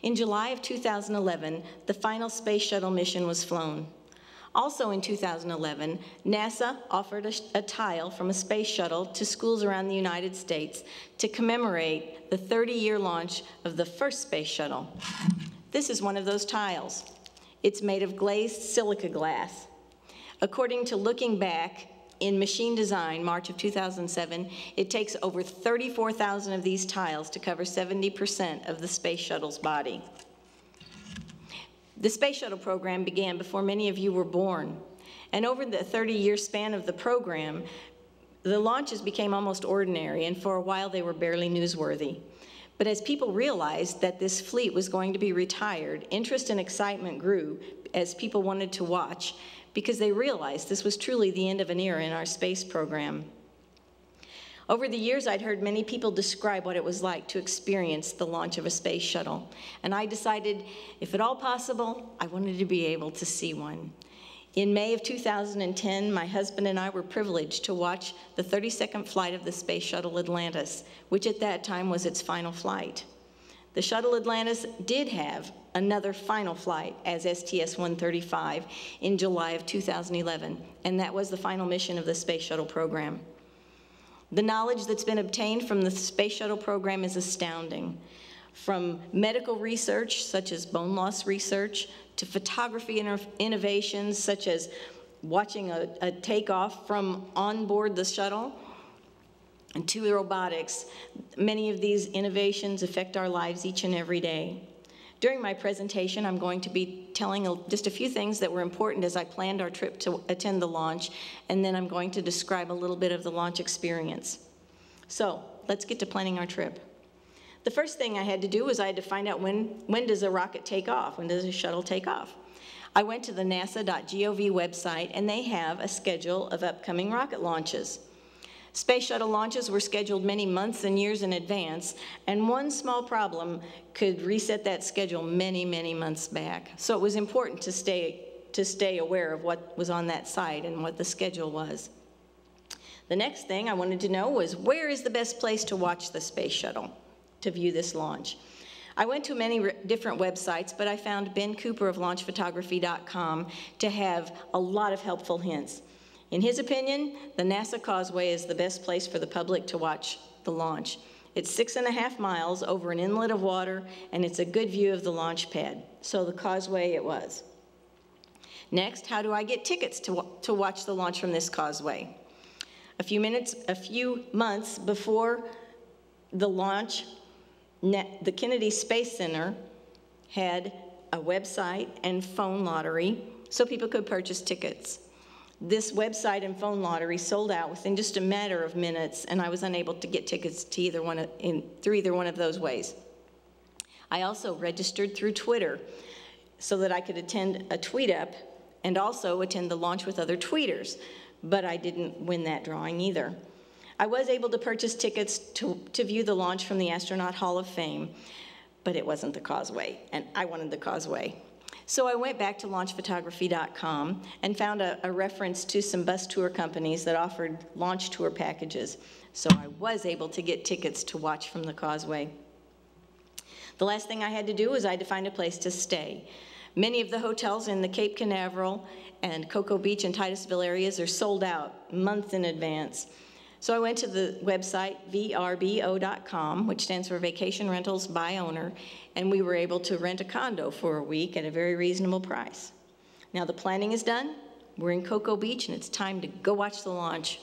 In July of 2011, the final space shuttle mission was flown. Also in 2011, NASA offered a tile from a space shuttle to schools around the United States to commemorate the 30-year launch of the first space shuttle. This is one of those tiles. It's made of glazed silica glass. According to Looking Back in Machine Design, March of 2007, it takes over 34,000 of these tiles to cover 70% of the space shuttle's body. The space shuttle program began before many of you were born, and over the 30-year span of the program, the launches became almost ordinary, and for a while they were barely newsworthy. But as people realized that this fleet was going to be retired, interest and excitement grew as people wanted to watch because they realized this was truly the end of an era in our space program. Over the years, I'd heard many people describe what it was like to experience the launch of a space shuttle, and I decided, if at all possible, I wanted to be able to see one. In May of 2010, my husband and I were privileged to watch the 32nd flight of the Space Shuttle Atlantis, which at that time was its final flight. The Shuttle Atlantis did have another final flight as STS-135 in July of 2011, and that was the final mission of the Space Shuttle program. The knowledge that's been obtained from the Space Shuttle program is astounding. From medical research, such as bone loss research, to photography innovations, such as watching a takeoff from on board the shuttle, and to robotics, many of these innovations affect our lives each and every day. During my presentation, I'm going to be telling just a few things that were important as I planned our trip to attend the launch, and then I'm going to describe a little bit of the launch experience. So, let's get to planning our trip. The first thing I had to do was I had to find out when does a rocket take off? When does a shuttle take off? I went to the nasa.gov website, and they have a schedule of upcoming rocket launches. Space shuttle launches were scheduled many months and years in advance, and one small problem could reset that schedule many, many months back. So it was important to stay aware of what was on that site and what the schedule was. The next thing I wanted to know was, where is the best place to watch the space shuttle to view this launch? I went to many different websites, but I found Ben Cooper of launchphotography.com to have a lot of helpful hints. In his opinion, the NASA Causeway is the best place for the public to watch the launch. It's 6.5 miles over an inlet of water, and it's a good view of the launch pad. So the Causeway it was. Next, how do I get tickets to watch the launch from this causeway? A few months before the launch, the Kennedy Space Center had a website and phone lottery so people could purchase tickets. This website and phone lottery sold out within just a matter of minutes, and I was unable to get tickets to through either one of those ways. I also registered through Twitter so that I could attend a tweet up and also attend the launch with other tweeters, but I didn't win that drawing either. I was able to purchase tickets to view the launch from the Astronaut Hall of Fame, but it wasn't the Causeway, and I wanted the Causeway. So I went back to launchphotography.com and found a reference to some bus tour companies that offered launch tour packages. So I was able to get tickets to watch from the Causeway. The last thing I had to do was I had to find a place to stay. Many of the hotels in the Cape Canaveral and Cocoa Beach and Titusville areas are sold out months in advance. So I went to the website vrbo.com, which stands for Vacation Rentals by Owner, and we were able to rent a condo for a week at a very reasonable price. Now the planning is done. We're in Cocoa Beach, and it's time to go watch the launch.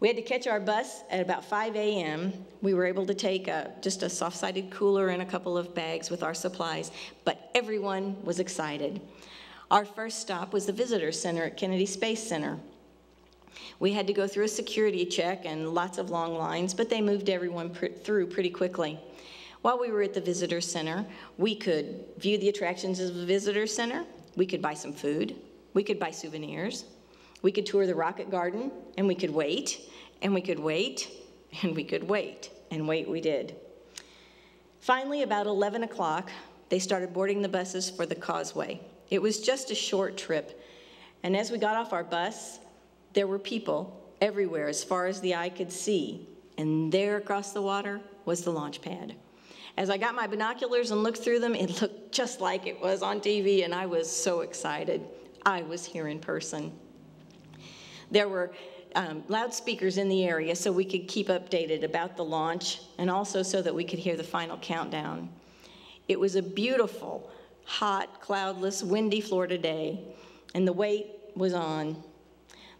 We had to catch our bus at about 5 a.m. We were able to take just a soft-sided cooler and a couple of bags with our supplies, but everyone was excited. Our first stop was the Visitor Center at Kennedy Space Center. We had to go through a security check and lots of long lines, but they moved everyone through pretty quickly. While we were at the Visitor Center, we could view the attractions of the Visitor Center, we could buy some food, we could buy souvenirs, we could tour the Rocket Garden, and we could wait, and we could wait, and we could wait, and wait we did. Finally, about 11 o'clock, they started boarding the buses for the Causeway. It was just a short trip, and as we got off our bus, there were people everywhere as far as the eye could see, and there across the water was the launch pad. As I got my binoculars and looked through them, it looked just like it was on TV, and I was so excited. I was here in person. There were loudspeakers in the area so we could keep updated about the launch, and also so that we could hear the final countdown. It was a beautiful, hot, cloudless, windy Florida day, and the wait was on.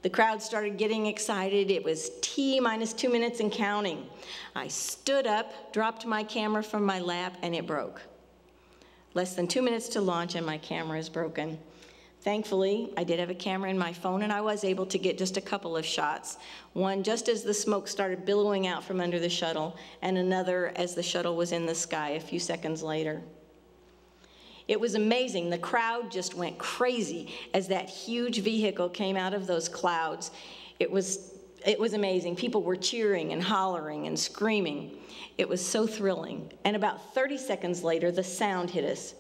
The crowd started getting excited. It was T-minus 2 minutes and counting. I stood up, dropped my camera from my lap, and it broke. Less than 2 minutes to launch, and my camera is broken. Thankfully, I did have a camera in my phone, and I was able to get just a couple of shots. One just as the smoke started billowing out from under the shuttle, and another as the shuttle was in the sky a few seconds later. It was amazing. The crowd just went crazy as that huge vehicle came out of those clouds. It was amazing. People were cheering and hollering and screaming. It was so thrilling. And about 30 seconds later, the sound hit us.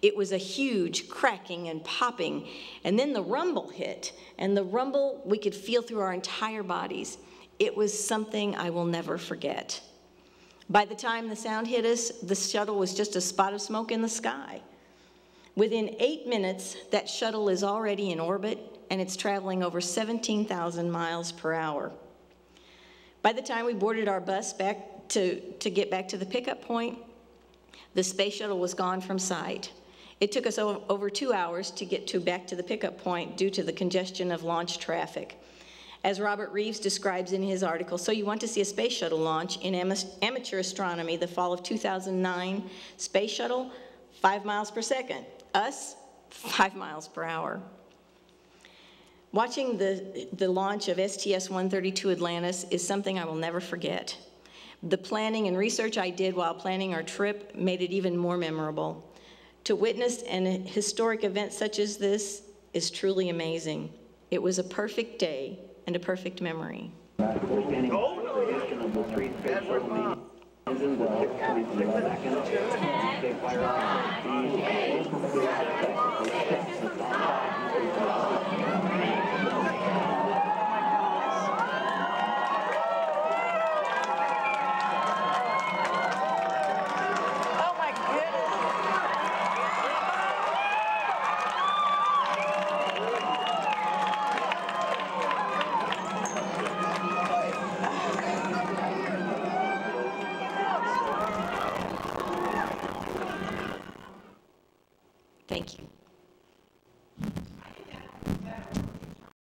It was a huge cracking and popping, and then the rumble hit, and the rumble we could feel through our entire bodies. It was something I will never forget. By the time the sound hit us, the shuttle was just a spot of smoke in the sky. Within 8 minutes, that shuttle is already in orbit, and it's traveling over 17,000 miles per hour. By the time we boarded our bus back to get back to the pickup point, the space shuttle was gone from sight. It took us over 2 hours to get back to the pickup point due to the congestion of launch traffic. As Robert Reeves describes in his article, So You Want to See a Space Shuttle Launch in Amateur Astronomy, the fall of 2009, space shuttle, 5 miles per second. Us, 5 miles per hour. Watching the launch of STS-132 Atlantis is something I will never forget. The planning and research I did while planning our trip made it even more memorable. To witness an historic event such as this is truly amazing. It was a perfect day and a perfect memory.